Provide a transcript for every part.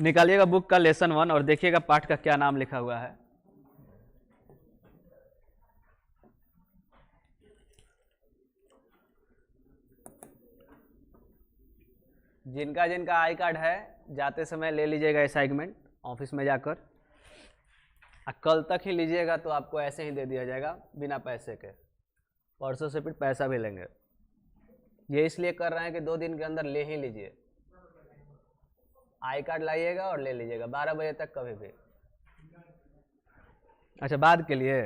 निकालिएगा book का lesson 1 और देखिएगा पाठ का क्या नाम लिखा हुआ है। जिनका जिनका आई कार्ड है जाते समय ले लीजिएगा असाइनमेंट ऑफिस में जाकर, कल तक ही लीजिएगा तो आपको ऐसे ही दे दिया जाएगा बिना पैसे के। परसों से फिर पैसा भी लेंगे। ये इसलिए कर रहे हैं कि 2 दिन के अंदर ले ही लीजिए। आई कार्ड लाइएगा और ले लीजिएगा 12 बजे तक कभी भी। अच्छा, बाद के लिए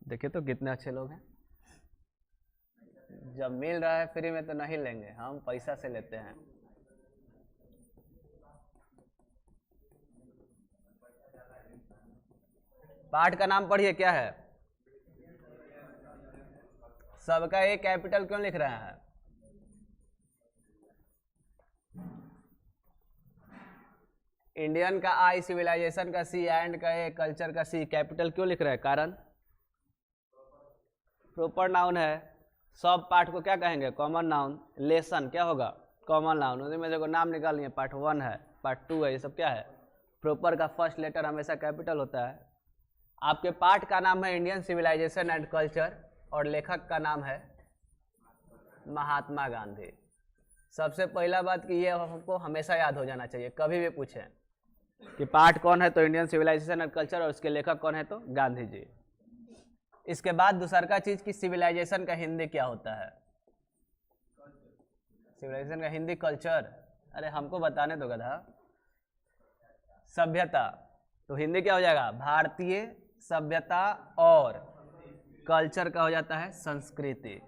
देखिए तो कितने अच्छे लोग हैं। जब मिल रहा है फ्री में तो नहीं लेंगे, हम पैसा से लेते हैं। पाठ का नाम पढ़िए, क्या है? सबका ए कैपिटल क्यों लिख रहे हैं? इंडियन का आई, सिविलाइजेशन का सी, एंड का ए, कल्चर का सी, कैपिटल क्यों लिख रहे हैं? कारण प्रॉपर नाउन है। सब पाठ को क्या कहेंगे? Common noun. लेसन क्या होगा? Common noun. उसी में देखो नाम निकाल लिए, पार्ट 1 है, पार्ट 2 है, ये सब क्या है? प्रॉपर का फर्स्ट लेटर हमेशा कैपिटल होता है। आपके पाठ का नाम है इंडियन सिविलाइजेशन एंड कल्चर और लेखक का नाम है महात्मा गांधी। सबसे पहला बात कि ये हमको हमेशा याद हो जाना चाहिए, कभी भी पूछें कि पाठ कौन है तो इंडियन सिविलाइजेशन एंड कल्चर और उसके लेखक कौन है तो गांधी जी। इसके बाद दूसरा चीज कि सिविलाइजेशन का हिंदी क्या होता है? सिविलाइजेशन का हिंदी कल्चर। अरे हमको बताने दो गधा। सभ्यता, तो हिंदी क्या हो जाएगा? भारतीय सभ्यता, और कल्चर का हो जाता है संस्कृति।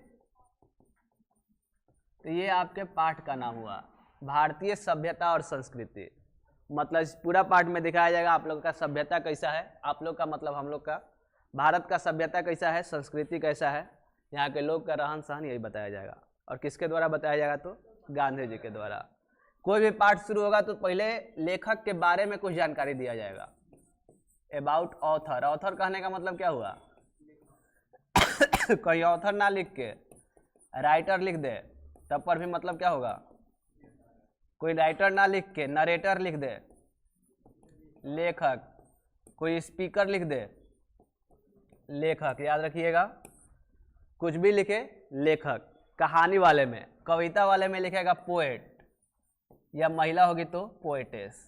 तो ये आपके पाठ का नाम हुआ, भारतीय सभ्यता और संस्कृति। मतलब इस पूरा पाठ में दिखाया जाएगा आप लोग का सभ्यता कैसा है, आप लोग का मतलब हम लोग का भारत का सभ्यता कैसा है, संस्कृति कैसा है, यहाँ के लोग का रहन सहन, यही बताया जाएगा। और किसके द्वारा बताया जाएगा तो गांधी जी के द्वारा। कोई भी पाठ शुरू होगा तो पहले लेखक के बारे में कुछ जानकारी दिया जाएगा। अबाउट ऑथर, ऑथर कहने का मतलब क्या हुआ? कोई ऑथर ना लिख के राइटर लिख दे तब पर भी मतलब क्या होगा? कोई राइटर ना लिख के नरेटर लिख दे लेखक, कोई स्पीकर लिख दे लेखक। याद रखिएगा, कुछ भी लिखे लेखक। कहानी वाले में, कविता वाले में लिखेगा पोएट, या महिला होगी तो पोएटेस।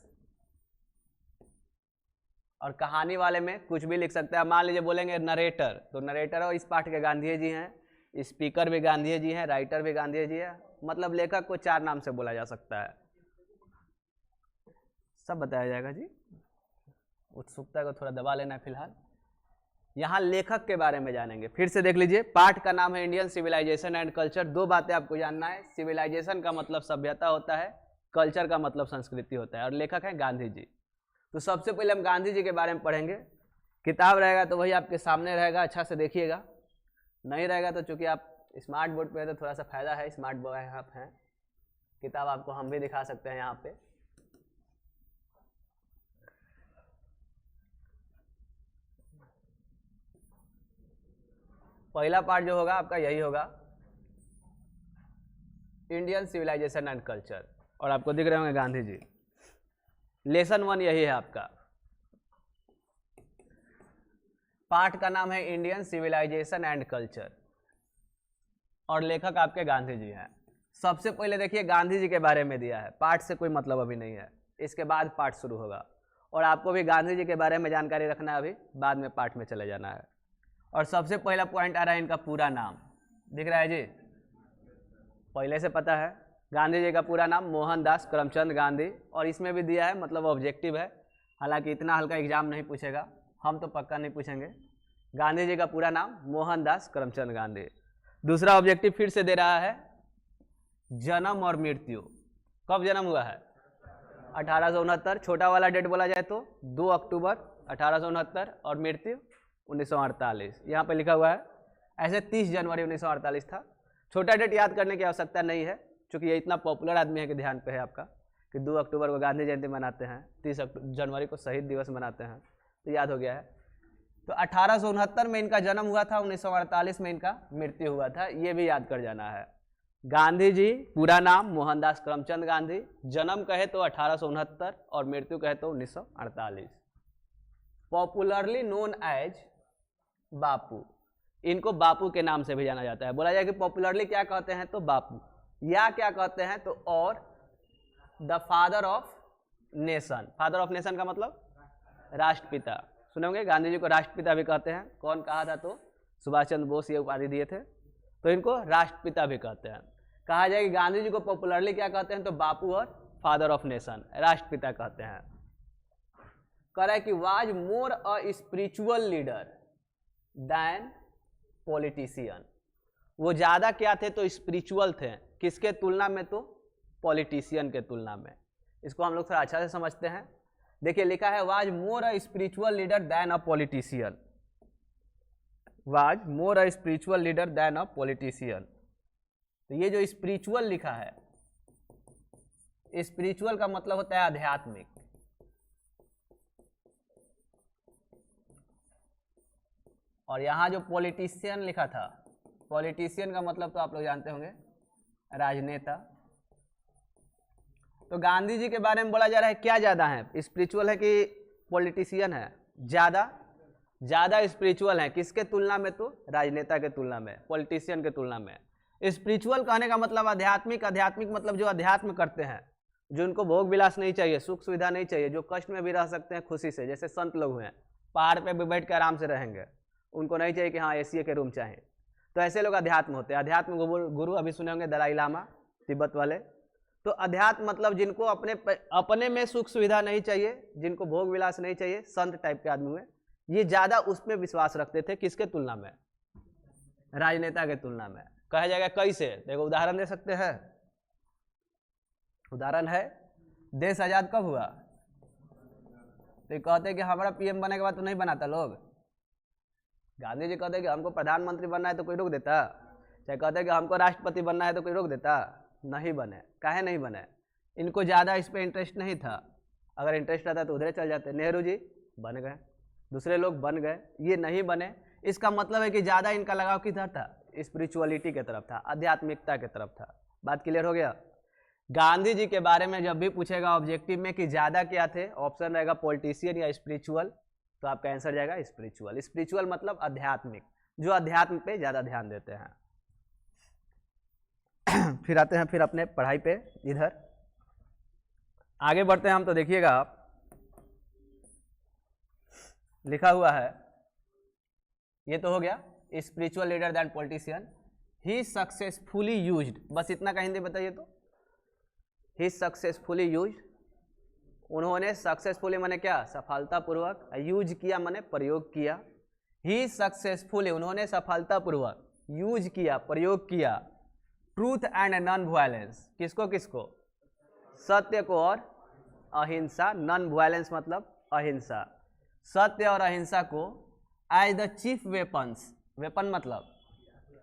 और कहानी वाले में कुछ भी लिख सकते हैं। मान लीजिए बोलेंगे नरेटर, तो नरेटर और इस पाठ के गांधी जी हैं, स्पीकर भी गांधी जी हैं, राइटर भी गांधी जी है। मतलब लेखक को 4 नाम से बोला जा सकता है। सब बताया जाएगा जी, उत्सुकता को थोड़ा दबा लेना है फिलहाल। यहाँ लेखक के बारे में जानेंगे। फिर से देख लीजिए, पाठ का नाम है इंडियन सिविलाइजेशन एंड कल्चर। 2 बातें आपको जानना है, सिविलाइजेशन का मतलब सभ्यता होता है, कल्चर का मतलब संस्कृति होता है, और लेखक है गांधी जी। तो सबसे पहले हम गांधी जी के बारे में पढ़ेंगे। किताब रहेगा तो वही आपके सामने रहेगा, अच्छा से देखिएगा। नहीं रहेगा तो चूंकि आप स्मार्ट बोर्ड पे है तो थोड़ा सा फायदा है, स्मार्ट बोर्ड आप हैं, किताब आपको हम भी दिखा सकते हैं यहाँ पे। पहला पार्ट जो होगा आपका यही होगा, इंडियन सिविलाइजेशन एंड कल्चर, और आपको दिख रहे होंगे गांधी जी। लेसन 1 यही है आपका। पाठ का नाम है इंडियन सिविलाइजेशन एंड कल्चर और लेखक आपके गांधी जी हैं। सबसे पहले देखिए गांधी जी के बारे में दिया है, पाठ से कोई मतलब अभी नहीं है, इसके बाद पाठ शुरू होगा। और आपको भी गांधी जी के बारे में जानकारी रखना है, अभी बाद में पाठ में चले जाना है। और सबसे पहला पॉइंट आ रहा है इनका पूरा नाम, दिख रहा है जी, पहले से पता है। गांधी जी का पूरा नाम मोहनदास करमचंद गांधी, और इसमें भी दिया है, मतलब ऑब्जेक्टिव है। हालांकि इतना हल्का एग्जाम नहीं पूछेगा, हम तो पक्का नहीं पूछेंगे। गांधी जी का पूरा नाम मोहनदास करमचंद गांधी। दूसरा ऑब्जेक्टिव फिर से दे रहा है, जन्म और मृत्यु। कब जन्म हुआ है? 1869। छोटा वाला डेट बोला जाए तो 2 अक्टूबर 1869, और मृत्यु 1948 यहाँ पे लिखा हुआ है। ऐसे 30 जनवरी 1948 था। छोटा डेट याद करने की आवश्यकता नहीं है, क्योंकि ये इतना पॉपुलर आदमी है कि ध्यान पे है आपका कि 2 अक्टूबर को गांधी जयंती मनाते हैं, 30 जनवरी को शहीद दिवस मनाते हैं, तो याद हो गया है। तो 1869 में इनका जन्म हुआ था, 1948 में इनका मृत्यु हुआ था, ये भी याद कर जाना है। गांधी जी पूरा नाम मोहनदास करमचंद गांधी, जन्म कहे तो 1869 और मृत्यु कहे तो 1948। पॉपुलरली नोन एज बापू, इनको बापू के नाम से भी जाना जाता है। बोला जाए कि पॉपुलरली क्या कहते हैं तो बापू, या क्या कहते हैं तो और the father of nation. Father of nation का मतलब राष्ट्रपिता। सुने होंगे गांधी जी को राष्ट्रपिता भी कहते हैं। कौन कहा था तो सुभाष चंद्र बोस ये उपाधि दिए थे, तो इनको राष्ट्रपिता भी कहते हैं। कहा जाए कि गांधी जी को पॉपुलरली क्या कहते हैं तो बापू और फादर ऑफ नेशन, राष्ट्रपिता कहते हैं। कह रहा है कि was more a spiritual leader than politician, वो ज्यादा क्या थे तो स्पिरिचुअल थे, किसके तुलना में तो पॉलिटिशियन के तुलना में। इसको हम लोग थोड़ा अच्छा से समझते हैं। देखिए लिखा है was more a spiritual leader then a politician, was more a spiritual leader then a politician. तो ये जो स्पिरिचुअल लिखा है, स्पिरिचुअल का मतलब होता है आध्यात्मिक, और यहां जो पॉलिटिशियन लिखा था, पॉलिटिशियन का मतलब तो आप लोग जानते होंगे राजनेता। तो गांधी जी के बारे में बोला जा रहा है क्या ज्यादा है, स्पिरिचुअल है कि पॉलिटिशियन है? ज्यादा स्पिरिचुअल है, किसके तुलना में तो राजनेता के तुलना में, पॉलिटिशियन के तुलना में। स्पिरिचुअल कहने का मतलब आध्यात्मिक, आध्यात्मिक मतलब जो अध्यात्म करते हैं, जो उनको भोग विलास नहीं चाहिए, सुख सुविधा नहीं चाहिए, जो कष्ट में भी रह सकते हैं खुशी से, जैसे संत लोग हैं पहाड़ पे भी बैठ के आराम से रहेंगे, उनको नहीं चाहिए कि हाँ एसी के रूम चाहिए, तो ऐसे लोग अध्यात्म होते हैं। अध्यात्म गुरु अभी सुने होंगे दलाई लामा, तिब्बत वाले। तो अध्यात्म मतलब जिनको अपने में सुख सुविधा नहीं चाहिए, जिनको भोग विलास नहीं चाहिए, संत टाइप के आदमी हुए, ये ज्यादा उसमें विश्वास रखते थे। किसके तुलना में? राजनेता के तुलना में। कहा जाएगा कैसे, देखो उदाहरण दे सकते हैं। उदाहरण है देश आजाद कब हुआ, तो कहते कि हमारा पीएम बनने के बाद तो नहीं बनाता लोग। गांधी जी कहते कि हमको प्रधानमंत्री बनना है तो कोई रोक देता? चाहे कहते कि हमको राष्ट्रपति बनना है तो कोई रोक देता? नहीं बने। काहे नहीं बने? इनको ज़्यादा इस पर इंटरेस्ट नहीं था। अगर इंटरेस्ट रहता तो उधर चल जाते। नेहरू जी बन गए, दूसरे लोग बन गए, ये नहीं बने। इसका मतलब है कि ज़्यादा इनका लगाव किधर था? स्पिरिचुअलिटी के तरफ था, आध्यात्मिकता के तरफ था। बात क्लियर हो गया? गांधी जी के बारे में जब भी पूछेगा ऑब्जेक्टिव में कि ज़्यादा क्या थे, ऑप्शन रहेगा पॉलिटिशियन या स्पिरिचुअल, तो आपका आंसर जाएगा स्पिरिचुअल। स्पिरिचुअल मतलब आध्यात्मिक, जो अध्यात्म पे ज़्यादा ध्यान देते हैं। फिर आते हैं फिर अपने पढ़ाई पे, इधर आगे बढ़ते हैं हम। तो देखिएगा आप, लिखा हुआ है, ये तो हो गया स्पिरिचुअल लीडर दैन पॉलिटिशियन। ही सक्सेसफुली यूज्ड, बस इतना का हिंदी बताइए तो। ही सक्सेसफुली यूज्ड, उन्होंने सक्सेसफुली माने क्या? सफलतापूर्वक। यूज किया माने प्रयोग किया। ही सक्सेसफुली, उन्होंने सफलतापूर्वक यूज किया, प्रयोग किया। ट्रूथ एंड नॉन वायलेंस, किसको किसको? सत्य को और अहिंसा। नॉन वायलेंस मतलब अहिंसा। सत्य और अहिंसा को as the chief weapons, weapon मतलब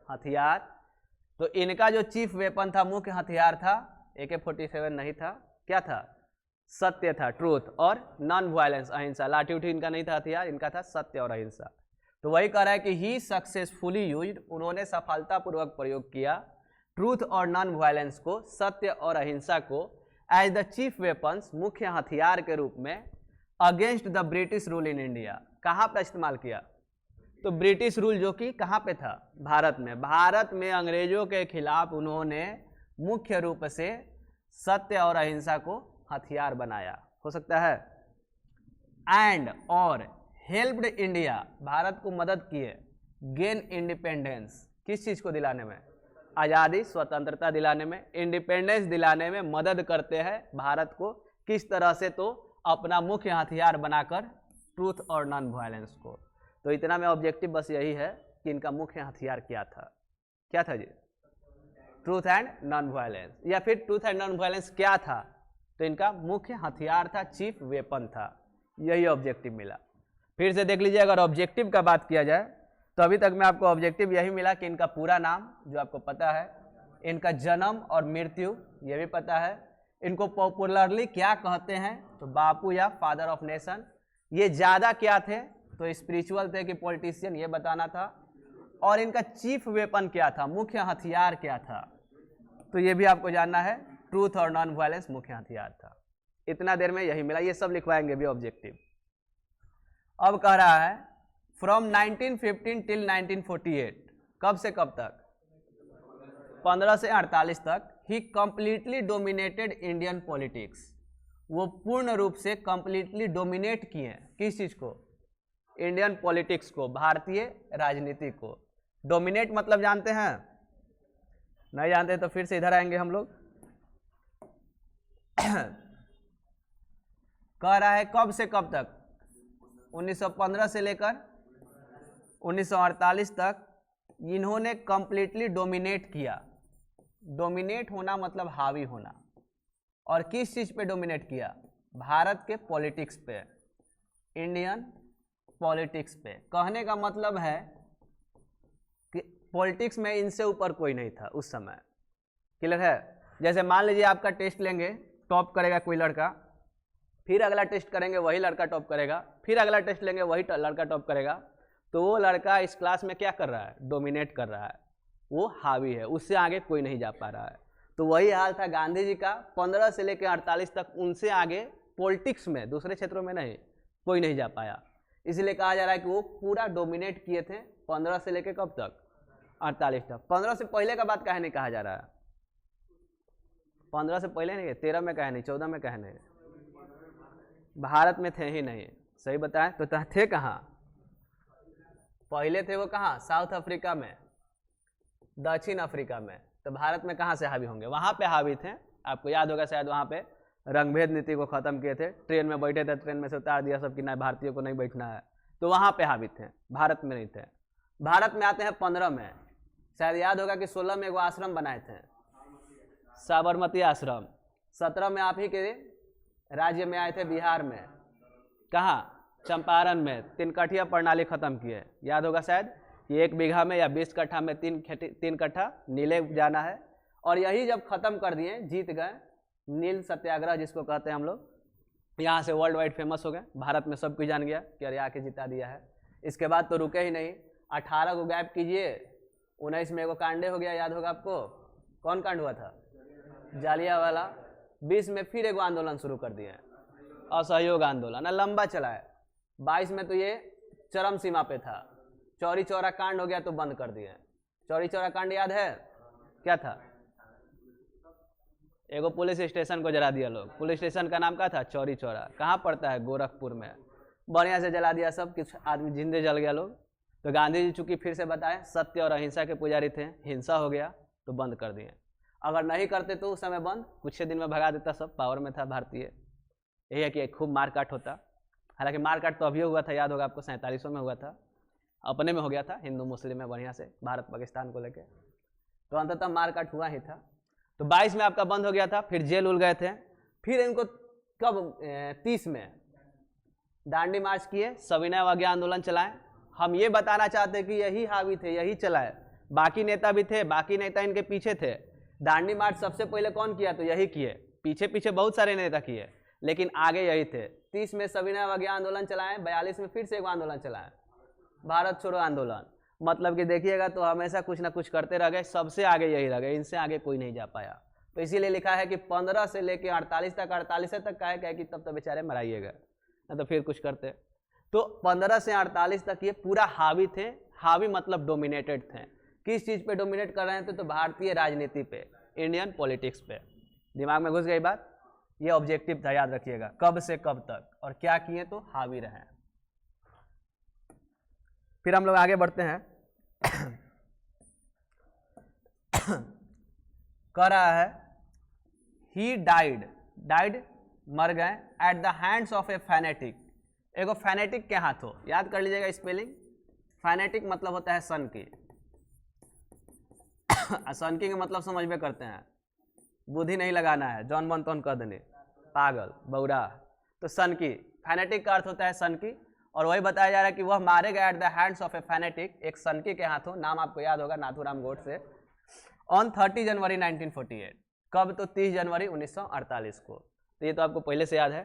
हथियार। तो इनका जो चीफ वेपन था, मुख्य हथियार था, AK-47 नहीं था, क्या था? सत्य था, ट्रूथ, और नॉन वायलेंस अहिंसा। लाठी उठी इनका नहीं था हथियार, इनका था सत्य और अहिंसा। तो वही कह रहा है कि ही सक्सेसफुली यूज्ड, उन्होंने सफलतापूर्वक प्रयोग किया ट्रूथ और नॉन वायलेंस को, सत्य और अहिंसा को एज द चीफ वेपन्स, मुख्य हथियार के रूप में, against the British rule in India. कहाँ पर इस्तेमाल किया? तो ब्रिटिश रूल जो कि कहाँ पे था? भारत में। भारत में अंग्रेजों के खिलाफ उन्होंने मुख्य रूप से सत्य और अहिंसा को हथियार बनाया, हो सकता है। एंड और हेल्प्ड इंडिया, भारत को मदद किए, गेन इंडिपेंडेंस, किस चीज को दिलाने में? आज़ादी, स्वतंत्रता दिलाने में, इंडिपेंडेंस दिलाने में मदद करते हैं भारत को। किस तरह से? तो अपना मुख्य हथियार बनाकर ट्रूथ और नॉन वायलेंस को। तो इतना में ऑब्जेक्टिव बस यही है कि इनका मुख्य हथियार क्या था? क्या था जी? Truth and non violence. या फिर ट्रूथ एंड नॉन वायलेंस क्या था? तो इनका मुख्य हथियार था, चीफ वेपन था। यही ऑब्जेक्टिव मिला। फिर से देख लीजिए, अगर ऑब्जेक्टिव का बात किया जाए तो अभी तक में आपको ऑब्जेक्टिव यही मिला कि इनका पूरा नाम जो आपको पता है, इनका जन्म और मृत्यु ये भी पता है, इनको पॉपुलरली क्या कहते हैं तो बापू या फादर ऑफ नेशन। ये ज़्यादा क्या थे तो स्पिरिचुअल थे कि पॉलिटिशियन, ये बताना था। और इनका चीफ वेपन क्या था, मुख्य हथियार क्या था? तो ये भी आपको जानना है, ट्रूथ और नॉन वायलेंस मुख्य हथियार था। इतना देर में यही मिला, ये सब लिखवाएंगे भी ऑब्जेक्टिव। अब कह रहा है फ्रॉम 1915 टिल 1948, कब से कब तक? 15 से 48 तक ही कंप्लीटली डोमिनेटेड इंडियन पॉलिटिक्स। वो पूर्ण रूप से कंप्लीटली डोमिनेट किए, किस चीज को? इंडियन पॉलिटिक्स को, भारतीय राजनीति को। डोमिनेट मतलब जानते हैं? नहीं जानते तो फिर से इधर आएंगे हम लोग। कह रहा है कब से कब तक? 1915 से लेकर 1948 तक इन्होंने कंप्लीटली डोमिनेट किया। डोमिनेट होना मतलब हावी होना। और किस चीज पे डोमिनेट किया? भारत के पॉलिटिक्स पे, इंडियन पॉलिटिक्स पे। कहने का मतलब है कि पॉलिटिक्स में इनसे ऊपर कोई नहीं था उस समय। क्लियर है? जैसे मान लीजिए आपका टेस्ट लेंगे, टॉप करेगा कोई लड़का, फिर अगला टेस्ट करेंगे वही लड़का टॉप करेगा, फिर अगला टेस्ट लेंगे वही लड़का टॉप करेगा, तो वो लड़का इस क्लास में क्या कर रहा है? डोमिनेट कर रहा है, वो हावी है, उससे आगे कोई नहीं जा पा रहा है। तो वही हाल था गांधी जी का। 15 से लेकर 48 तक उनसे आगे पॉलिटिक्स में, दूसरे क्षेत्रों में नहीं, कोई नहीं जा पाया। इसलिए कहा जा रहा है कि वो पूरा डोमिनेट किए थे 15 से लेकर कब तक? 48 तक। 15 से पहले का बात काहे नहीं कहा जा रहा है? 15 से पहले नहीं है, 13 में कहे नहीं, 14 में कहे नहीं, भारत में थे ही नहीं। सही बताएं तो थे कहाँ? पहले थे वो कहाँ? साउथ अफ्रीका में, दक्षिण अफ्रीका में। तो भारत में कहाँ से हावी होंगे? वहाँ पे हावी थे। आपको याद होगा शायद, वहाँ पे रंगभेद नीति को खत्म किए थे। ट्रेन में बैठे थे, ट्रेन में से उतार दिया सब कि नहीं, भारतीयों को नहीं बैठना है। तो वहाँ पे हावी थे, भारत में नहीं थे। भारत में आते हैं 15 में। शायद याद होगा कि 16 में एगो आश्रम बनाए थे, साबरमती आश्रम। 17 में आप ही के राज्य में आए थे, बिहार में। कहाँ? चंपारण में। 3 कठिया प्रणाली खत्म किए, याद होगा शायद। ये 1 बीघा में या 20 कट्ठा में 3 कट्ठा नीले जाना है। और यही जब खत्म कर दिए, जीत गए, नील सत्याग्रह जिसको कहते हैं हम लोग, यहाँ से वर्ल्ड वाइड फेमस हो गए। भारत में सब कुछ जान गया कि अरे आके जिता दिया है। इसके बाद तो रुके ही नहीं। 18 को गायब कीजिए, 19 में एगो कांडे हो गया, याद होगा आपको। कौन कांड हुआ था? जालियावाला। 20 में फिर एगो आंदोलन शुरू कर दिए, असहयोग आंदोलन, लंबा चला है। 22 में तो ये चरम सीमा पे था। चौरी चौरा कांड हो गया तो बंद कर दिए। चौरी चौरा कांड याद है? क्या था? एगो पुलिस स्टेशन को जला दिया लोग। पुलिस स्टेशन का नाम क्या था? चौरी चौरा। कहाँ पड़ता है? गोरखपुर में। बढ़िया से जला दिया, सब कुछ आदमी जिंदे जल गया लोग। तो गांधी जी चूंकि फिर से बताएं सत्य और अहिंसा के पुजारी थे, हिंसा हो गया तो बंद कर दिए। अगर नहीं करते तो उस समय बंद कुछ दिन में भगा देता, सब पावर में था भारतीय। यही है कि खूब मारकाट होता। हालांकि मारकाट तो अभी हुआ था, याद होगा आपको, 47 में हुआ था। अपने में हो गया था, हिंदू मुस्लिम में बढ़िया से, भारत पाकिस्तान को लेके। तो अंततः मारकाट हुआ ही था। तो 22 में आपका बंद हो गया था। फिर जेल उल गए थे। फिर इनको कब? 30 में दांडी मार्च किए, सविनय अवज्ञा आंदोलन चलाए। हम ये बताना चाहते कि यही हावी थे, यही चलाए। बाकी नेता भी थे, बाकी नेता इनके पीछे थे। दांडी मार्च सबसे पहले कौन किया? तो यही किए। पीछे पीछे बहुत सारे नेता किए, लेकिन आगे यही थे। 30 में सविनय अवज्ञा आंदोलन चलाए, 42 में फिर से एक आंदोलन चलाए, भारत छोड़ो आंदोलन। मतलब कि देखिएगा तो हमेशा कुछ ना कुछ करते रह गए, सबसे आगे यही रह गए, इनसे आगे कोई नहीं जा पाया। तो इसीलिए लिखा है कि 15 से लेकर 48 तक, 48 तक का है कि तब तो बेचारे मराइएगा, ना तो फिर कुछ करते। तो 15 से 48 तक ये पूरा हावी थे। हावी मतलब डोमिनेटेड थे। किस चीज़ पे डोमिनेट कर रहे थे? तो भारतीय राजनीति पे, इंडियन पॉलिटिक्स पे। दिमाग में घुस गई बात? ये ऑब्जेक्टिव था, याद रखिएगा। कब से कब तक और क्या किए? तो हावी रहे। फिर हम लोग आगे बढ़ते हैं। कह रहा है ही डाइड मर गए at the hands of A fanatic. एगो फैनेटिक के हाथों, याद कर लीजिएगा स्पेलिंग। फैनेटिक मतलब होता है सन की। सन की का मतलब समझ में करते हैं, बुद्धि नहीं लगाना है, जॉन बन तौन कह देने, पागल बौरा। तो सन की, फैनेटिक का अर्थ होता है सन की। और वही बताया जा रहा है कि वह मारे गए at the hands of A fanatic, एक सनकी के हाथों। नाम आपको याद होगा, नाथूराम गोडसे। ऑन 30 जनवरी 1948। कब? तो 30 जनवरी 1948 को। तो ये तो आपको पहले से याद है।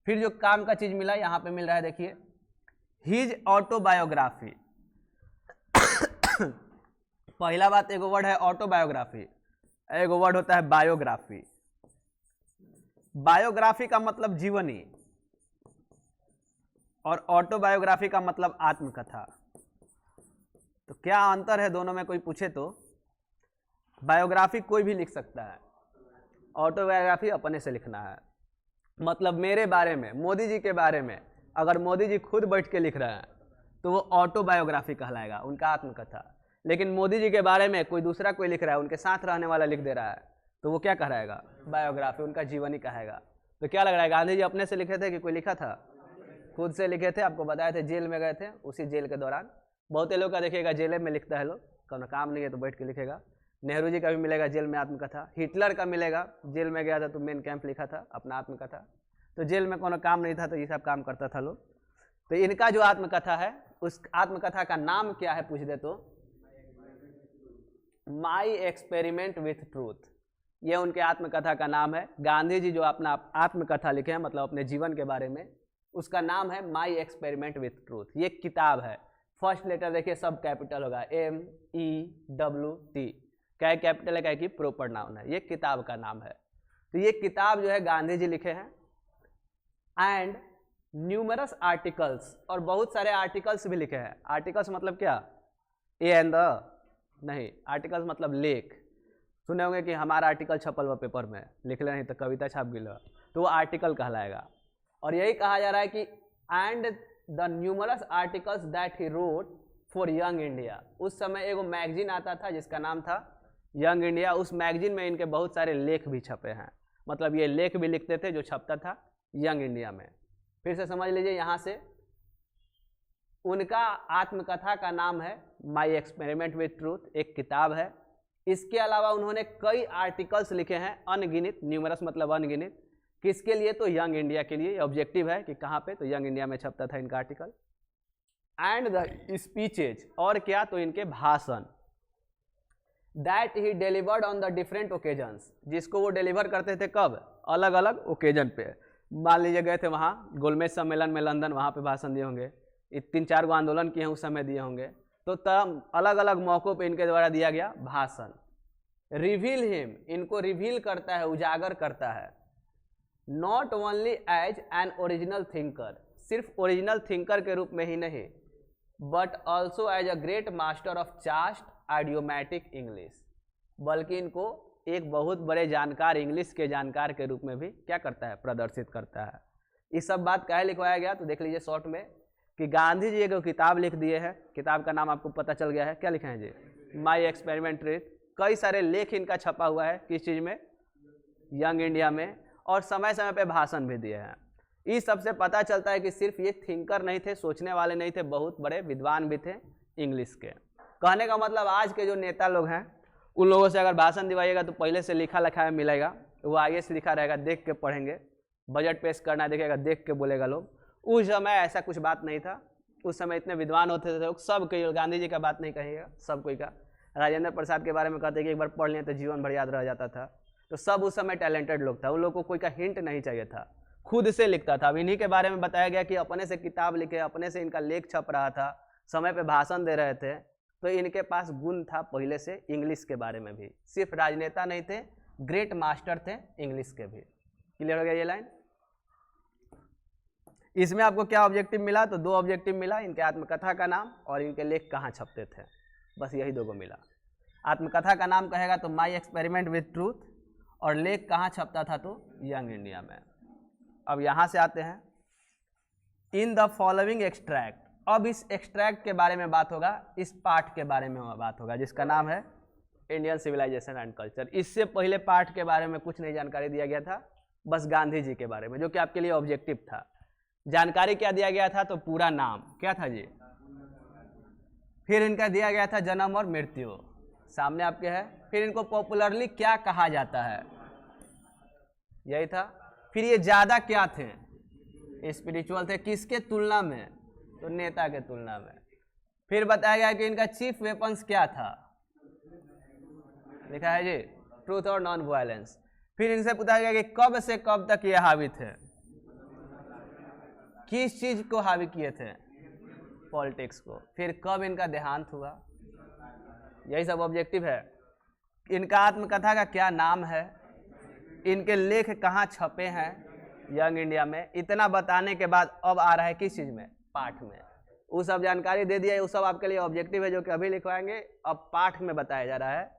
फिर जो काम का चीज मिला यहाँ पे मिल रहा है, देखिए, हिज ऑटोबायोग्राफी। पहला बात एगो वर्ड है ऑटोबायोग्राफी। एक वर्ड होता है बायोग्राफी। बायोग्राफी का मतलब जीवनी और ऑटोबायोग्राफी का मतलब आत्मकथा। तो क्या अंतर है दोनों में कोई पूछे तो? बायोग्राफी कोई भी लिख सकता है, ऑटोबायोग्राफी अपने से लिखना है। मतलब मेरे बारे में, मोदी जी के बारे में अगर मोदी जी खुद बैठ के लिख रहे हैं तो वो ऑटोबायोग्राफी कहलाएगा, उनका आत्मकथा। लेकिन मोदी जी के बारे में कोई दूसरा कोई लिख रहा है, उनके साथ रहने वाला लिख दे रहा है, तो वो क्या कहलाएगा? बायोग्राफी, उनका जीवनी कहेगा। तो क्या लग रहा है, गांधी जी अपने से लिखे थे कि कोई लिखा था? खुद से लिखे थे। आपको बताए थे जेल में गए थे, उसी जेल के दौरान। बहुत लोग का देखिएगा जेल में लिखता है लोग, कोनो काम नहीं है तो बैठ के लिखेगा। नेहरू जी का भी मिलेगा जेल में आत्मकथा। हिटलर का मिलेगा, जेल में गया था तो मेन कैंप लिखा था अपना आत्मकथा। तो जेल में कोनो काम नहीं था तो ये सब काम करता था लोग। तो इनका जो आत्मकथा है, उस आत्मकथा का नाम क्या है पूछ दे तो? My experiment with truth. ये उनके आत्मकथा का नाम है। गांधी जी जो अपना आत्मकथा लिखे हैं, मतलब अपने जीवन के बारे में, उसका नाम है माई एक्सपेरिमेंट विथ ट्रूथ। ये किताब है। फर्स्ट लेटर देखिए सब कैपिटल होगा, ME क्या है? कैपिटल है, क्या है कि प्रॉपर नाउन है। ये किताब का नाम है। तो ये किताब जो है गांधी जी लिखे हैं। एंड न्यूमरस आर्टिकल्स, और बहुत सारे आर्टिकल्स भी लिखे हैं। आर्टिकल्स मतलब क्या? ए एंड द नहीं, आर्टिकल्स मतलब लेख। सुने होंगे कि हमारा आर्टिकल छपल हुआ पेपर में, लिख ले नहीं तो कविता छाप गिल, तो वो आर्टिकल कहलाएगा। और यही कहा जा रहा है कि and the numerous articles that he wrote for young India. उस समय एगो मैगजीन आता था जिसका नाम था यंग इंडिया। उस मैगजीन में इनके बहुत सारे लेख भी छपे हैं। मतलब ये लेख भी लिखते थे जो छपता था यंग इंडिया में। फिर से समझ लीजिए, यहाँ से उनका आत्मकथा का नाम है माई एक्सपेरिमेंट विथ ट्रूथ, एक किताब है। इसके अलावा उन्होंने कई आर्टिकल्स लिखे हैं, अनगिनित। न्यूमरस मतलब अनगिनित। किसके लिए? तो यंग इंडिया के लिए। ऑब्जेक्टिव है कि कहाँ पे? तो यंग इंडिया में छपता था इनका आर्टिकल। एंड द स्पीचेज, और क्या? तो इनके भाषण। That he delivered on the different occasions, जिसको वो डिलीवर करते थे कब? अलग अलग ओकेजन पे। मान लीजिए गए थे वहाँ गोलमेज सम्मेलन में लंदन, वहाँ पे भाषण दिए होंगे। 3-4 आंदोलन किए हैं उस समय, दिए होंगे। तो तब अलग अलग मौक़ों पे इनके द्वारा दिया गया भाषण। रिवील हिम, इनको रिवील करता है, उजागर करता है। Not only as an original thinker, सिर्फ ओरिजिनल थिंकर के रूप में ही नहीं, but also as a great master of chaste idiomatic English, बल्कि इनको एक बहुत बड़े जानकार, इंग्लिश के जानकार के रूप में भी क्या करता है? प्रदर्शित करता है। ये सब बात काहे लिखवाया गया? तो देख लीजिए शॉर्ट में कि गांधी जी एक किताब लिख दिए हैं। किताब का नाम आपको पता चल गया है, क्या लिखे हैं जी? My experiment with. कई सारे लेख इनका छपा हुआ है, किस चीज़ में? यंग इंडिया में। और समय समय पे भाषण भी दिए हैं। इस सबसे पता चलता है कि सिर्फ ये थिंकर नहीं थे, सोचने वाले नहीं थे, बहुत बड़े विद्वान भी थे इंग्लिश के। कहने का मतलब आज के जो नेता लोग हैं, उन लोगों से अगर भाषण दिवाइएगा तो पहले से लिखा लिखाया मिलेगा, वो आगे से लिखा रहेगा, देख के पढ़ेंगे। बजट पेश करना देखिएगा, देख के बोलेगा लोग। उस समय ऐसा कुछ बात नहीं था। उस समय इतने विद्वान होते थे लोग, सब कोई, गांधी जी का बात नहीं कहिएगा, सब कोई का। राजेंद्र प्रसाद के बारे में कहते हैं कि एक बार पढ़ लें तो जीवन भर याद रह जाता था। तो सब उस समय टैलेंटेड लोग था, उन लोगों को कोई का हिंट नहीं चाहिए था, खुद से लिखता था। अब इन्हीं के बारे में बताया गया कि अपने से किताब लिखे, अपने से इनका लेख छप रहा था, समय पे भाषण दे रहे थे। तो इनके पास गुण था पहले से इंग्लिश के बारे में भी। सिर्फ राजनेता नहीं थे, ग्रेट मास्टर थे इंग्लिश के भी। क्लियर हो गया ये लाइन? इसमें आपको क्या ऑब्जेक्टिव मिला? तो 2 ऑब्जेक्टिव मिला, इनके आत्मकथा का नाम और इनके लेख कहाँ छपते थे, बस यही 2 को मिला। आत्मकथा का नाम कहेगा तो माई एक्सपेरिमेंट विथ ट्रूथ, और लेख कहाँ छपता था? तो यंग इंडिया में। अब यहाँ से आते हैं इन द फॉलोइंग एक्सट्रैक्ट। अब इस एक्सट्रैक्ट के बारे में बात होगा, इस पार्ट के बारे में बात होगा जिसका नाम है इंडियन सिविलाइजेशन एंड कल्चर। इससे पहले पार्ट के बारे में कुछ नहीं जानकारी दिया गया था, बस गांधी जी के बारे में, जो कि आपके लिए ऑब्जेक्टिव था। जानकारी क्या दिया गया था? तो पूरा नाम क्या था जी, फिर इनका दिया गया था जन्म और मृत्यु, सामने आपके है। फिर इनको पॉपुलरली क्या कहा जाता है, यही था। फिर ये ज़्यादा क्या थे? स्पिरिचुअल थे, किसके तुलना में? तो नेता के तुलना में। फिर बताया गया कि इनका चीफ वेपन्स क्या था, लिखा है जी ट्रूथ और नॉन वायलेंस। फिर इनसे पूछा गया कि कब से कब तक ये हावी थे, किस चीज को हावी किए थे? पॉलिटिक्स को। फिर कब इनका देहांत हुआ, यही सब ऑब्जेक्टिव है। इनका आत्मकथा का क्या नाम है, इनके लेख कहाँ छपे हैं यंग इंडिया में, इतना बताने के बाद अब आ रहा है किस चीज में, पाठ में। वो सब जानकारी दे दिया है, वो सब आपके लिए ऑब्जेक्टिव है जो कि अभी लिखवाएंगे। अब पाठ में बताया जा रहा है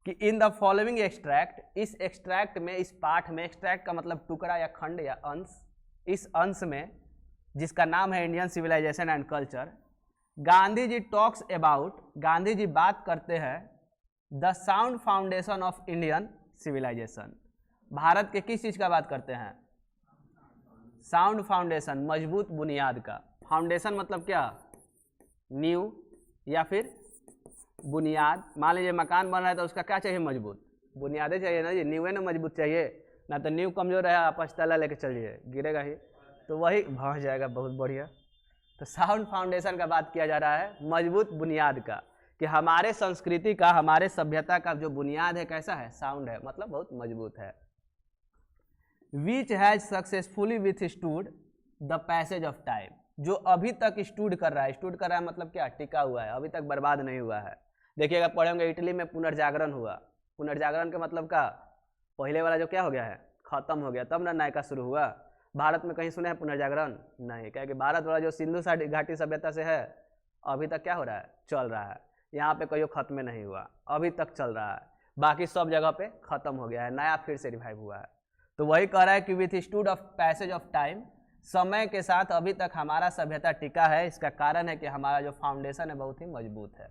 कि इन द फॉलोइंग एक्सट्रैक्ट, इस एक्सट्रैक्ट में, इस पाठ में, एक्सट्रैक्ट का मतलब टुकड़ा या खंड या अंश, इस अंश में जिसका नाम है Indian civilization and culture, Gandhi ji talks about, Gandhi ji बात करते हैं the sound foundation of Indian civilization, Bharat के किस चीज का बात करते हैं, साउंड फाउंडेशन, मजबूत बुनियाद का। फाउंडेशन मतलब क्या, नींव या फिर बुनियाद। मान लीजिए मकान बन रहा है तो उसका क्या चाहिए, मजबूत बुनियादें चाहिए ना जी, नींवें ना मजबूत चाहिए, ना तो नींव कमजोर है आप तला लेके चलिए गिरेगा ही, तो वही भस जाएगा। बहुत बढ़िया। तो साउंड फाउंडेशन का बात किया जा रहा है, मजबूत बुनियाद का, कि हमारे संस्कृति का, हमारे सभ्यता का जो बुनियाद है कैसा है, साउंड है, मतलब बहुत मजबूत है। Which has successfully withstood the passage of time, जो अभी तक स्टूड कर रहा है, स्टूड कर रहा है मतलब क्या, टिका हुआ है, अभी तक बर्बाद नहीं हुआ है। देखिएगा पढ़ेंगे इटली में पुनर्जागरण हुआ, पुनर्जागरण का मतलब क्या, पहले वाला जो क्या हो गया है, खत्म हो गया, तब ना नया शुरू हुआ। भारत में कहीं सुने हैं पुनर्जागरण, नहीं, क्या कि भारत वाला जो सिंधु घाटी सभ्यता से है अभी तक क्या हो रहा है, चल रहा है। यहाँ पे कहीं खत्म नहीं हुआ, अभी तक चल रहा है, बाकी सब जगह पे खत्म हो गया है, नया फिर से रिवाइव हुआ है। तो वही कह रहा है कि with stood of passage of time, समय के साथ अभी तक हमारा सभ्यता टिका है। इसका कारण है कि हमारा जो फाउंडेशन है बहुत ही मजबूत है।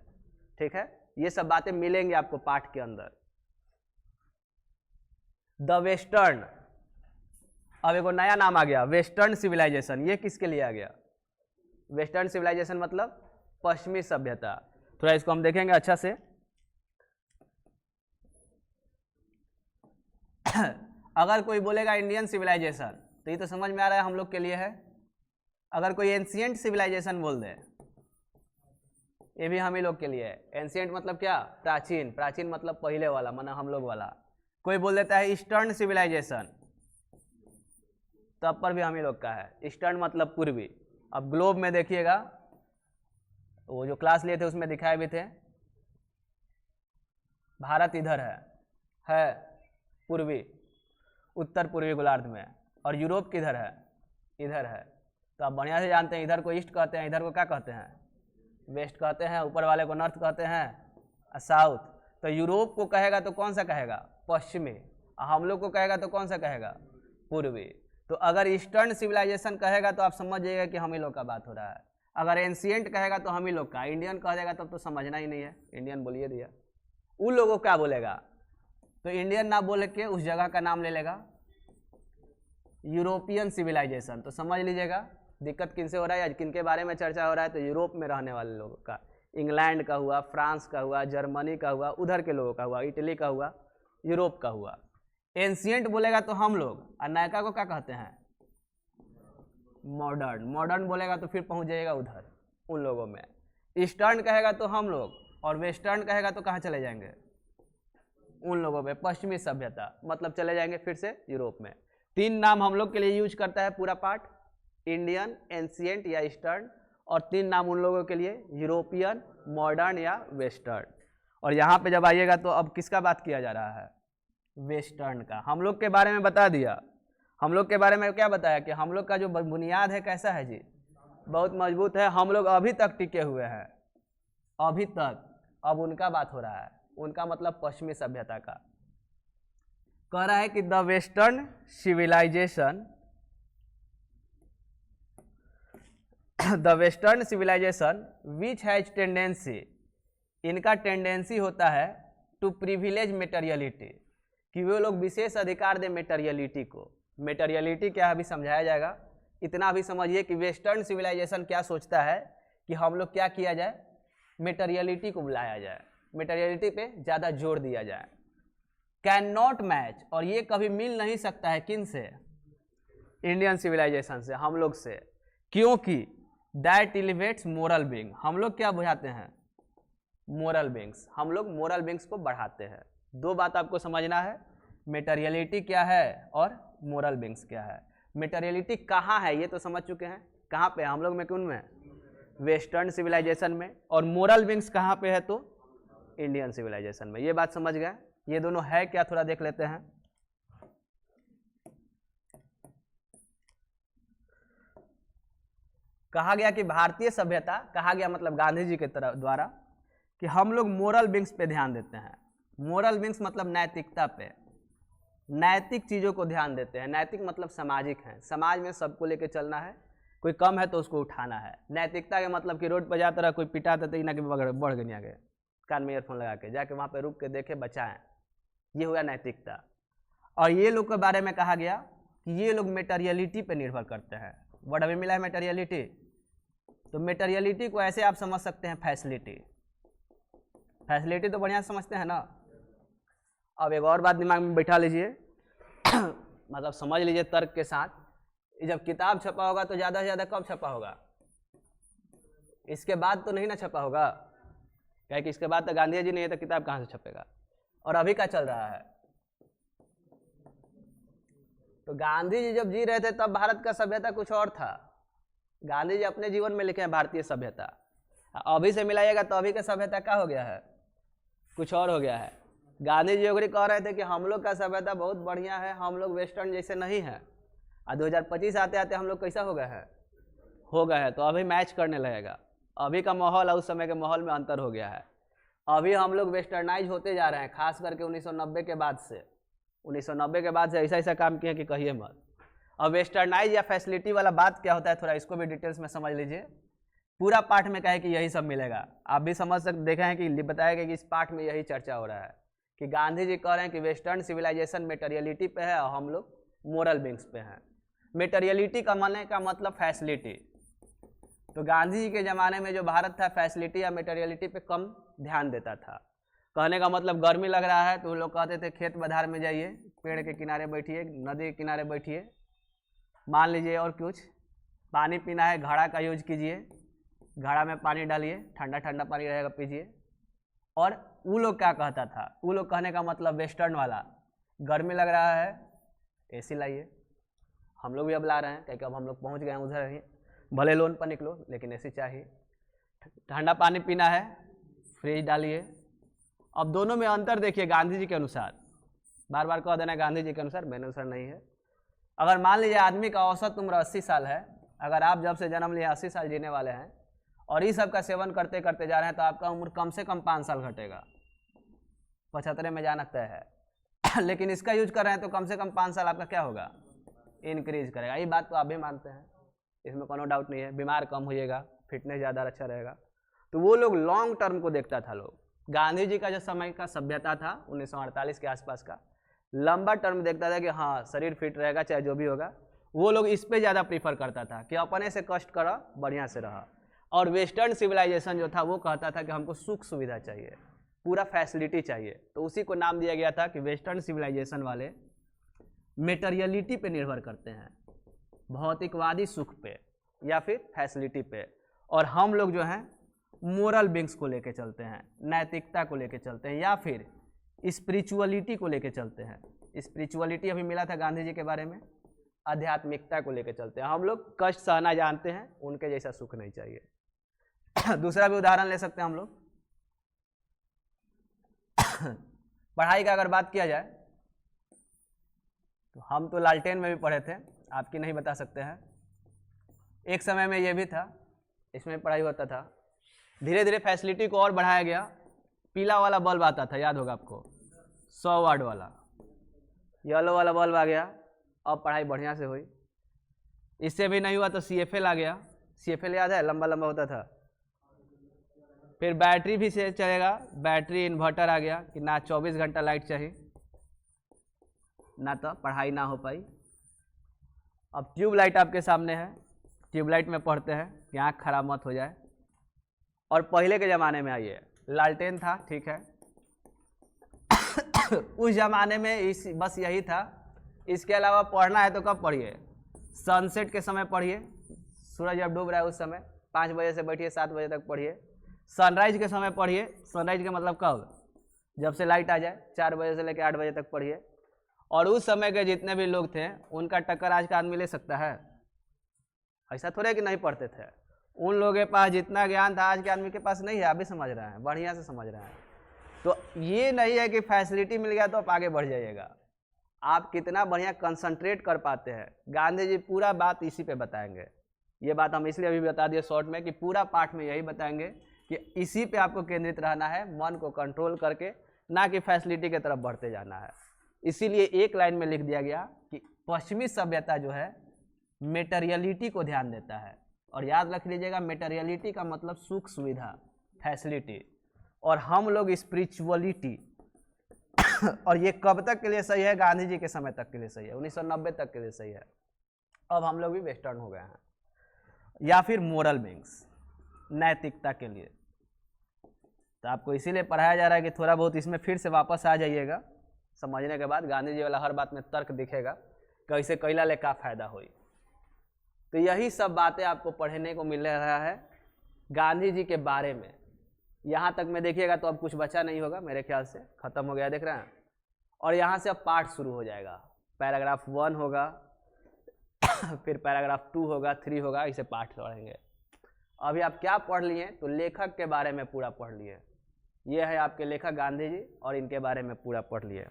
ठीक है, ये सब बातें मिलेंगी आपको पाठ के अंदर। द वेस्टर्न, अब एक नया नाम आ गया, वेस्टर्न सिविलाइजेशन। ये किसके लिए आ गया, वेस्टर्न सिविलाइजेशन मतलब पश्चिमी सभ्यता। थोड़ा इसको हम देखेंगे अच्छा से। अगर कोई बोलेगा इंडियन सिविलाइजेशन तो ये तो समझ में आ रहा है हम लोग के लिए है। अगर कोई एंशिएंट सिविलाइजेशन बोल दे, ये भी हम ही लोग के लिए है। एंशिएंट मतलब क्या, प्राचीन, प्राचीन मतलब पहले वाला, माना हम लोग वाला। कोई बोल देता है ईस्टर्न सिविलाइजेशन, तब पर भी हम ही लोग का है। ईस्टर्न मतलब पूर्वी। अब ग्लोब में देखिएगा, वो जो क्लास लिए थे उसमें दिखाए भी थे, भारत इधर है पूर्वी, उत्तर पूर्वी गोलार्ध में, और यूरोप किधर है, इधर है। तो आप बढ़िया से जानते हैं, इधर को ईस्ट कहते हैं, इधर को क्या कहते हैं, वेस्ट कहते हैं, ऊपर वाले को नॉर्थ कहते हैं, साउथ। तो यूरोप को कहेगा तो कौन सा कहेगा, पश्चिमी। हम लोग को कहेगा तो कौन सा कहेगा, पूर्वी। तो अगर ईस्टर्न सिविलाइजेशन कहेगा तो आप समझ जाइएगा कि हम ही लोग का बात हो रहा है। अगर एंशिएंट कहेगा तो हम ही लोग का, इंडियन कह देगा तब तो समझना ही नहीं है, इंडियन बोलिए दिया। उन लोगों को क्या बोलेगा, तो इंडियन ना बोल के उस जगह का नाम ले लेगा यूरोपियन सिविलाइजेशन। तो समझ लीजिएगा दिक्कत किनसे हो रहा है या किनके बारे में चर्चा हो रहा है, तो यूरोप में रहने वाले लोगों का, इंग्लैंड का हुआ, फ्रांस का हुआ, जर्मनी का हुआ, उधर के लोगों का हुआ, इटली का हुआ, यूरोप का हुआ। एंशिएंट बोलेगा तो हम लोग, और नयका को क्या कहते हैं, मॉडर्न। मॉडर्न बोलेगा तो फिर पहुंच जाएगा उधर उन लोगों में। ईस्टर्न कहेगा तो हम लोग, और वेस्टर्न कहेगा तो कहाँ चले जाएंगे, उन लोगों में, पश्चिमी सभ्यता, मतलब चले जाएंगे फिर से यूरोप में। 3 नाम हम लोग के लिए यूज करता है पूरा पार्ट, इंडियन, एंशिएंट या ईस्टर्न, और 3 नाम उन लोगों के लिए, यूरोपियन, मॉडर्न या वेस्टर्न। और यहाँ पे जब आइएगा तो अब किसका बात किया जा रहा है, वेस्टर्न का। हम लोग के बारे में बता दिया, हम लोग के बारे में क्या बताया कि हम लोग का जो बुनियाद है कैसा है जी, बहुत मजबूत है। हम लोग अभी तक टिके हुए हैं, अभी तक। अब उनका बात हो रहा है, उनका मतलब पश्चिमी सभ्यता का। कह रहा है कि the western civilization, the western civilization which has tendency, इनका टेंडेंसी होता है टू प्रिविलेज मेटेरियलिटी, कि वे लोग विशेष अधिकार दे मेटेरियलिटी को। मेटेरियलिटी क्या है अभी समझाया जाएगा। इतना अभी समझिए कि वेस्टर्न सिविलाइजेशन क्या सोचता है कि हम लोग क्या किया जाए, मेटेरियलिटी को बुलाया जाए, मेटेरियलिटी पे ज़्यादा जोर दिया जाए। कैन नॉट मैच, और ये कभी मिल नहीं सकता है किन से, इंडियन सिविलाइजेशन से, हम लोग से। क्योंकि दैट एलिवेट्स मोरल बीइंग, हम लोग क्या बुझाते हैं, मोरल बीइंग्स, हम लोग मोरल बीइंग्स को बढ़ाते हैं। 2 बात आपको समझना है, मेटेरियलिटी क्या है और मोरल बीइंग्स क्या है। मेटेरियलिटी कहाँ है ये तो समझ चुके हैं, कहाँ पे हम लोग में, कौन में, वेस्टर्न सिविलाइजेशन में। और मोरल बीइंग्स कहाँ पे है, तो इंडियन सिविलाइजेशन में। ये बात समझ गए? ये दोनों है क्या, थोड़ा देख लेते हैं। कहा गया कि भारतीय सभ्यता, कहा गया मतलब गांधी जी के तरफ द्वारा, कि हम लोग मोरल बिंग्स पे ध्यान देते हैं। मोरल बिंग्स मतलब नैतिकता पे, नैतिक चीज़ों को ध्यान देते हैं। नैतिक मतलब सामाजिक है, समाज में सबको लेके चलना है, कोई कम है तो उसको उठाना है। नैतिकता के मतलब कि रोड पर जाता रहा कोई पिटाता तो ना कि बढ़ गए नहीं आगे, कान में ईयरफोन लगा के जाके वहाँ पे रुक के देखे बचाएं, ये हो गया नैतिकता। और ये लोग के बारे में कहा गया कि ये लोग मेटेरियलिटी पे निर्भर करते हैं। वर्ड अभी मिला है मेटेरियलिटी, तो मेटेरियलिटी को ऐसे आप समझ सकते हैं फैसिलिटी। फैसिलिटी तो बढ़िया समझते हैं ना। अब एक और बात दिमाग में बैठा लीजिए मतलब समझ लीजिए तर्क के साथ, जब किताब छपा होगा तो ज़्यादा से ज़्यादा कब छपा होगा? इसके बाद तो नहीं ना छपा होगा, क्या कि इसके बाद तो गांधी जी नहीं है तो किताब कहाँ से छपेगा? और अभी क्या चल रहा है? तो गांधी जी जब जी रहे थे तब भारत का सभ्यता कुछ और था। गांधी जी अपने जीवन में लिखे हैं भारतीय सभ्यता, अभी से मिलाइएगा तो अभी का सभ्यता क्या हो गया है? कुछ और हो गया है। गांधी जी योगरी कह रहे थे कि हम लोग का सभ्यता बहुत बढ़िया है, हम लोग वेस्टर्न जैसे नहीं हैं। 2025 आते आते हम लोग कैसा हो गए हैं? तो अभी मैच करने लगेगा। अभी का माहौल और उस समय के माहौल में अंतर हो गया है। अभी हम लोग वेस्टर्नाइज होते जा रहे हैं, खास करके 1990 के बाद से। 1990 के बाद से ऐसा काम किया कि कहिए मत। अब वेस्टर्नाइज या फैसिलिटी वाला बात क्या होता है, थोड़ा इसको भी डिटेल्स में समझ लीजिए। पूरा पाठ में कहे कि यही सब मिलेगा, आप भी समझ सकते, देखे हैं कि बताया गया कि इस पाठ में यही चर्चा हो रहा है कि गांधी जी कह रहे हैं कि वेस्टर्न सिविलाइजेशन मेटेरियलिटी पे है और हम लोग मोरल बिंग्स पे हैं। मेटेरियलिटी का माने का मतलब फैसिलिटी। तो गांधी जी के ज़माने में जो भारत था फैसिलिटी या मेटेरियलिटी पे कम ध्यान देता था। कहने का मतलब गर्मी लग रहा है तो वो लोग कहते थे खेत बधार में जाइए, पेड़ के किनारे बैठिए, नदी के किनारे बैठिए, मान लीजिए और कुछ पानी पीना है घड़ा का यूज कीजिए, घड़ा में पानी डालिए, ठंडा ठंडा पानी रहेगा पीजिए। और वो लोग क्या कहता था, वो लोग कहने का मतलब वेस्टर्न वाला, गर्मी लग रहा है एसी लाइए। हम लोग भी अब ला रहे हैं क्योंकि अब हम लोग पहुंच गए हैं उधर ही, भले लोन पर निकलो लेकिन एसी चाहिए। ठंडा पानी पीना है फ्रिज डालिए। अब दोनों में अंतर देखिए गांधी जी के अनुसार, बार बार कह देना गांधी जी के अनुसार, मेरे अनुसार नहीं है। अगर मान लीजिए आदमी का औसत उम्र 80 साल है, अगर आप जब से जन्म लिए 80 साल जीने वाले हैं और इस सब का सेवन करते करते जा रहे हैं तो आपका उम्र कम से कम 5 साल घटेगा, 75 में जाना तय है लेकिन इसका यूज कर रहे हैं तो कम से कम 5 साल आपका क्या होगा, इंक्रीज करेगा। ये बात तो आप भी मानते हैं, इसमें कोनो डाउट नहीं है। बीमार कम होइएगा, फिटनेस ज़्यादा अच्छा रहेगा। तो वो लोग लॉन्ग टर्म को देखता था लोग। गांधी जी का जो समय का सभ्यता था 1948 के आसपास का, लंबा टर्म देखता था कि हाँ शरीर फिट रहेगा चाहे जो भी होगा। वो लोग इस पे ज़्यादा प्रीफर करता था कि अपने से कष्ट करो बढ़िया से रहा। और वेस्टर्न सिविलाइजेशन जो था वो कहता था कि हमको सुख सुविधा चाहिए, पूरा फैसिलिटी चाहिए। तो उसी को नाम दिया गया था कि वेस्टर्न सिविलाइजेशन वाले मेटेरियलिटी पे निर्भर करते हैं, भौतिकवादी सुख पे या फिर फैसिलिटी पे। और हम लोग जो हैं मोरल बिंग्स को लेके चलते हैं, नैतिकता को लेके चलते हैं या फिर स्पिरिचुअलिटी को लेके चलते हैं। स्पिरिचुअलिटी अभी मिला था गांधी जी के बारे में, आध्यात्मिकता को लेके चलते हैं। हम लोग कष्ट सहना जानते हैं, उनके जैसा सुख नहीं चाहिए। दूसरा भी उदाहरण ले सकते हैं हम लोग पढ़ाई का अगर बात किया जाए तो हम तो लालटेन में भी पढ़े थे, आपकी नहीं बता सकते हैं। एक समय में ये भी था, इसमें पढ़ाई होता था। धीरे धीरे फैसिलिटी को और बढ़ाया गया। पीला वाला बल्ब आता था, याद होगा आपको, 100 वाट वाला। येलो वाला बल्ब आ गया, अब पढ़ाई बढ़िया से हुई। इससे भी नहीं हुआ तो CFL आ गया। CFL याद है, लंबा लंबा होता था। फिर बैटरी भी से चलेगा, बैटरी इन्वर्टर आ गया कि ना 24 घंटा लाइट चाहिए ना तो पढ़ाई ना हो पाई। अब ट्यूबलाइट आपके सामने है, ट्यूबलाइट में पढ़ते हैं कि आँख खराब मत हो जाए। और पहले के ज़माने में आइए, लालटेन था, ठीक है उस ज़माने में बस यही था। इसके अलावा पढ़ना है तो कब पढ़िए, सनसेट के समय पढ़िए, सूरज जब डूब रहा है उस समय 5 बजे से बैठिए 7 बजे तक पढ़िए। सनराइज के समय पढ़िए, सनराइज का मतलब कब, जब से लाइट आ जाए 4 बजे से लेकर 8 बजे तक पढ़िए। और उस समय के जितने भी लोग थे उनका टक्कर आज का आदमी ले सकता है? ऐसा थोड़े कि नहीं पढ़ते थे। उन लोगों के पास जितना ज्ञान था आज के आदमी के पास नहीं है, आप भी समझ रहे हैं, बढ़िया से समझ रहे हैं। तो ये नहीं है कि फैसिलिटी मिल गया तो आप आगे बढ़ जाइएगा, आप कितना बढ़िया कंसंट्रेट कर पाते हैं। गांधी जी पूरा बात इसी पे बताएंगे। ये बात हम इसलिए अभी बता दिए शॉर्ट में कि पूरा पाठ में यही बताएंगे कि इसी पे आपको केंद्रित रहना है, मन को कंट्रोल करके, ना कि फैसिलिटी की तरफ बढ़ते जाना है। इसीलिए एक लाइन में लिख दिया गया कि पश्चिमी सभ्यता जो है मेटेरियलिटी को ध्यान देता है। और याद रख लीजिएगा, मेटेरियलिटी का मतलब सुख सुविधा, फैसिलिटी, और हम लोग स्पिरिचुअलिटी। और ये कब तक के लिए सही है? गांधी जी के समय तक के लिए सही है, 1990 तक के लिए सही है। अब हम लोग भी वेस्टर्न हो गए हैं। या फिर मोरल बींग्स, नैतिकता के लिए। तो आपको इसीलिए पढ़ाया जा रहा है कि थोड़ा बहुत इसमें फिर से वापस आ जाइएगा, समझने के बाद गांधी जी वाला हर बात में तर्क दिखेगा, कैसे कैला ले का फायदा हुई। तो यही सब बातें आपको पढ़ने को मिल रहा है गांधी जी के बारे में। यहाँ तक में देखिएगा तो अब कुछ बचा नहीं होगा, मेरे ख्याल से खत्म हो गया, देख रहे हैं। और यहाँ से अब पार्ट शुरू हो जाएगा, पैराग्राफ 1 होगा, फिर पैराग्राफ 2 होगा, 3 होगा, इसे पाठ पढ़ेंगे। अभी आप क्या पढ़ लिए? तो लेखक के बारे में पूरा पढ़ लिए। ये है आपके लेखक गांधी जी, और इनके बारे में पूरा पढ़ लिए।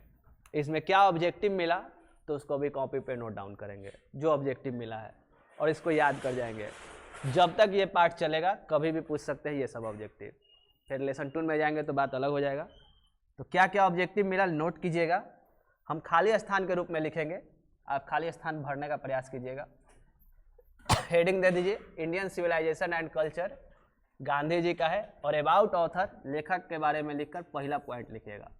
इसमें क्या ऑब्जेक्टिव मिला तो उसको भी कॉपी पे नोट डाउन करेंगे, जो ऑब्जेक्टिव मिला है, और इसको याद कर जाएंगे। जब तक ये पार्ट चलेगा कभी भी पूछ सकते हैं ये सब ऑब्जेक्टिव। फिर लेसन 2 में जाएंगे तो बात अलग हो जाएगा। तो क्या क्या ऑब्जेक्टिव मिला नोट कीजिएगा। हम खाली स्थान के रूप में लिखेंगे, आप खाली स्थान भरने का प्रयास कीजिएगा। हेडिंग दे दीजिए Indian civilization and culture, Gandhi ji का है, और अबाउट ऑथर, लेखक के बारे में लिखकर पहला पॉइंट लिखिएगा।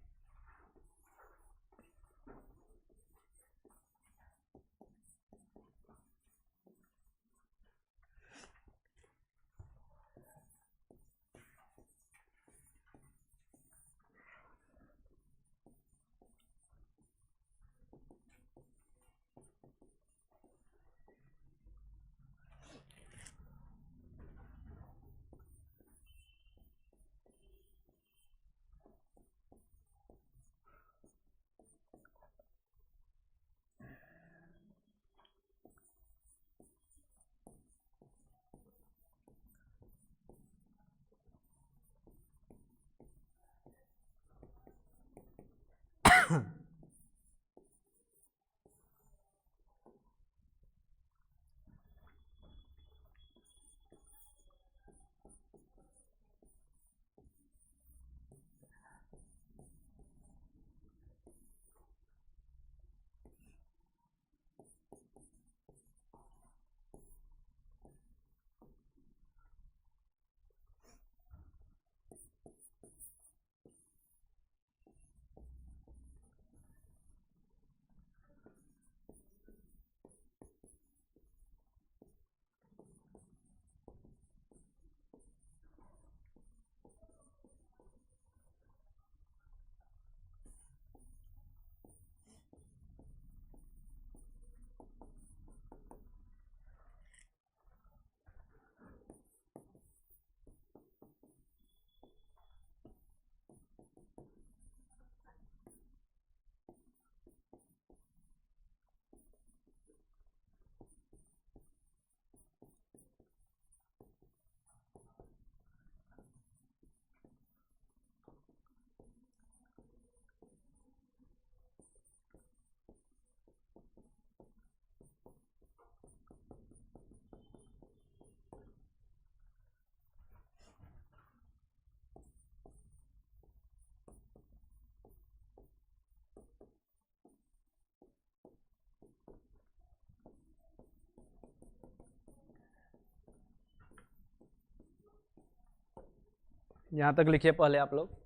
यहाँ तक लिखिए पहले आप लोग।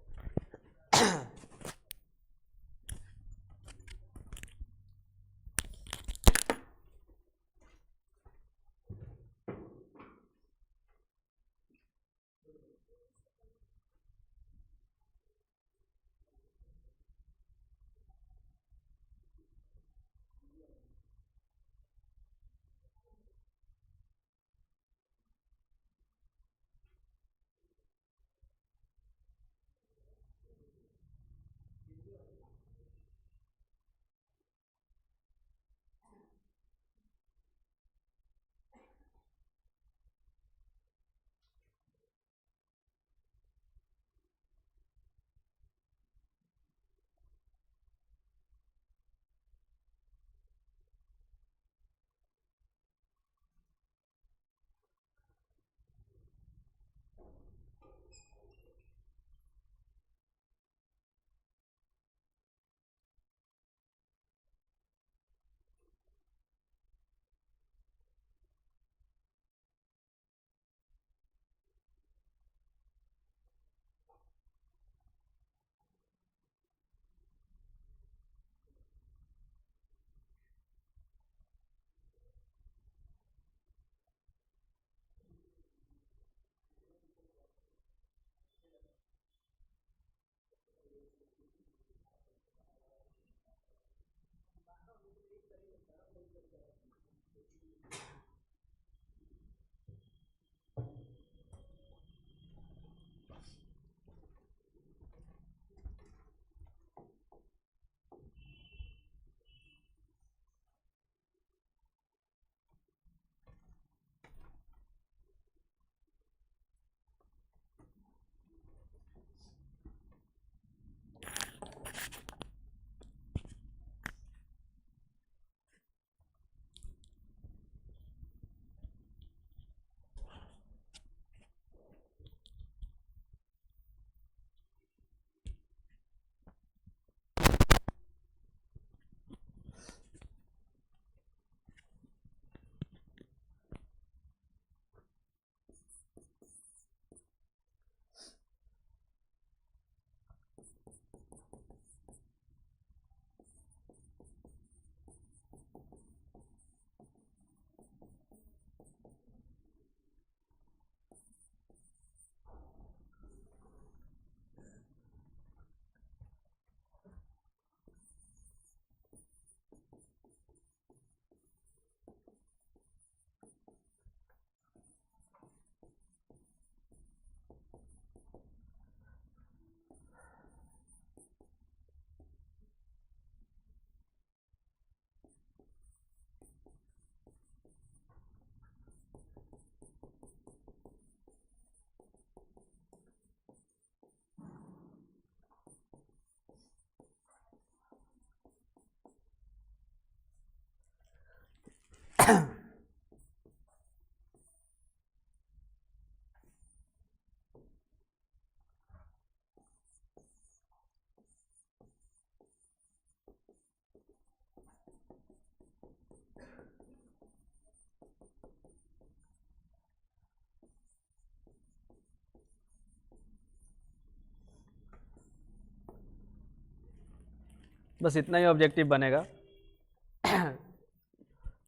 बस इतना ही ऑब्जेक्टिव बनेगा।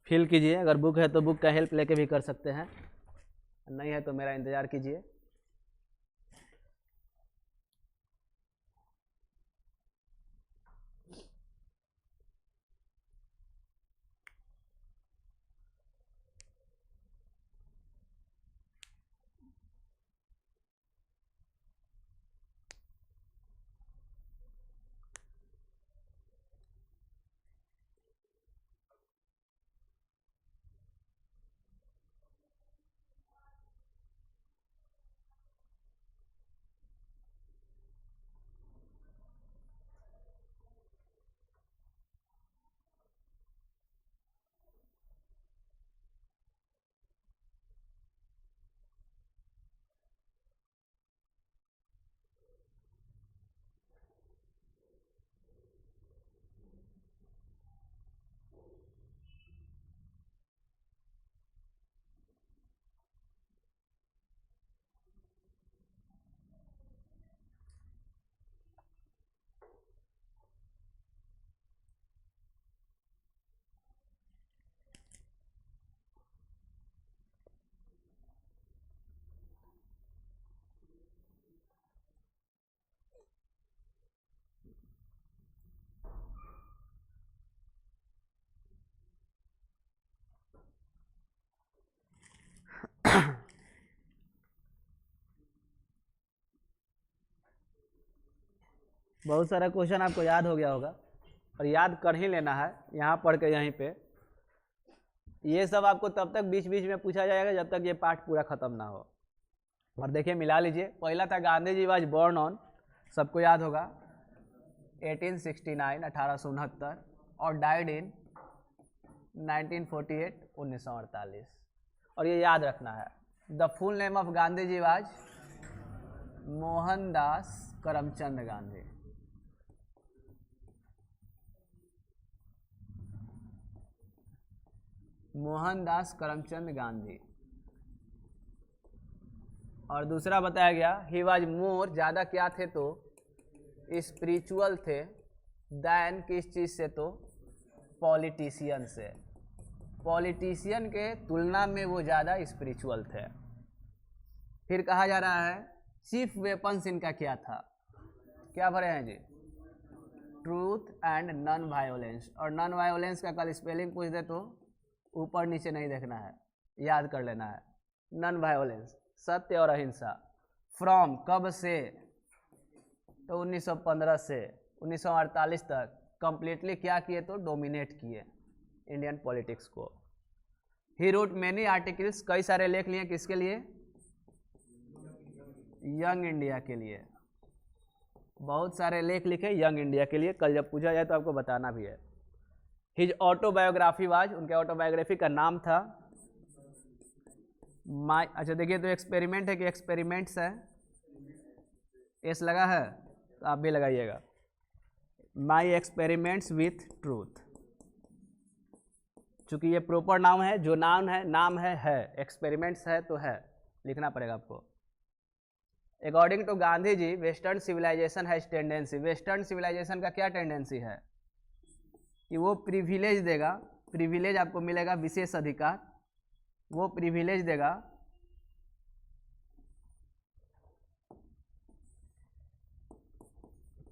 फिल कीजिए, अगर बुक है तो बुक का हेल्प लेके भी कर सकते हैं, नहीं है तो मेरा इंतज़ार कीजिए। बहुत सारा क्वेश्चन आपको याद हो गया होगा और याद कर ही लेना है यहाँ पढ़ के यहीं पे। ये सब आपको तब तक बीच बीच में पूछा जाएगा जब तक ये पार्ट पूरा खत्म ना हो। और देखिए मिला लीजिए, पहला था Gandhi ji was born on, सबको याद होगा 1869 1869 और डाइड इन 1948 1948। और ये याद रखना है, the full name of Gandhi ji was Mohandas Karamchand Gandhi. Mohandas Karamchand Gandhi. और दूसरा बताया गया ही वाज मोर, ज़्यादा क्या थे तो स्पिरिचुअल थे, दैन किस चीज़ से तो पॉलिटिशियन से। पॉलिटिशियन के तुलना में वो ज़्यादा स्पिरिचुअल थे। फिर कहा जा रहा है चीफ वेपन्स इनका क्या था, क्या भरे हैं जी, ट्रूथ एंड नॉन वायोलेंस। और नॉन वायोलेंस का कल स्पेलिंग पूछ दे तो ऊपर नीचे नहीं देखना है, याद कर लेना है। नॉन वायोलेंस सत्य और अहिंसा। फ्रॉम कब से तो 1915 से 1948 तक कंप्लीटली क्या किए तो डोमिनेट किए इंडियन पॉलिटिक्स को। ही रोट मैनी आर्टिकल्स, कई सारे लेख लिए किसके लिए, यंग इंडिया के लिए। बहुत सारे लेख लिखे यंग इंडिया के लिए, कल जब पूछा जाए तो आपको बताना भी है। हिज ऑटोबायोग्राफी वाज, उनके ऑटोबायोग्राफी का नाम था माई। अच्छा देखिए तो एक्सपेरिमेंट है कि एक्सपेरिमेंट्स है, एस लगा है तो आप भी लगाइएगा, माई एक्सपेरिमेंट्स विथ ट्रूथ। चूंकि ये प्रॉपर नाउन है, जो नाम है, एक्सपेरिमेंट्स है तो है, लिखना पड़ेगा आपको। According to Gandhi ji western civilization has tendency, western civilization का क्या टेंडेंसी है कि वो प्रिविलेज देगा, प्रिविलेज आपको मिलेगा विशेष अधिकार, वो प्रिविलेज देगा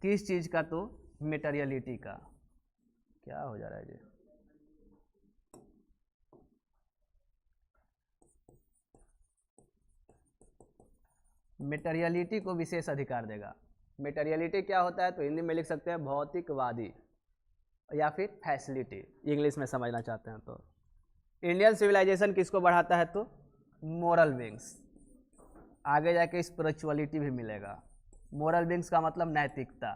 किस चीज का तो मेटेरियलिटी का। क्या हो जा रहा है जी, मेटेरियलिटी को विशेष अधिकार देगा। मेटेरियलिटी क्या होता है तो हिंदी में लिख सकते हैं भौतिकवादी या फिर फैसिलिटी, इंग्लिश में समझना चाहते हैं तो। इंडियन सिविलाइजेशन किसको बढ़ाता है तो मोरल विंग्स, आगे जाके स्पिरिचुअलिटी भी मिलेगा। मोरल विंग्स का मतलब नैतिकता।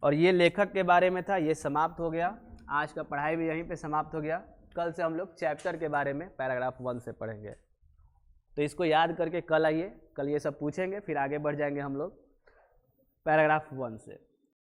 और ये लेखक के बारे में था, ये समाप्त हो गया। आज का पढ़ाई भी यहीं पे समाप्त हो गया। कल से हम लोग चैप्टर के बारे में पैराग्राफ 1 से पढ़ेंगे। तो इसको याद करके कल आइए, कल ये सब पूछेंगे, फिर आगे बढ़ जाएंगे हम लोग पैराग्राफ 1 से।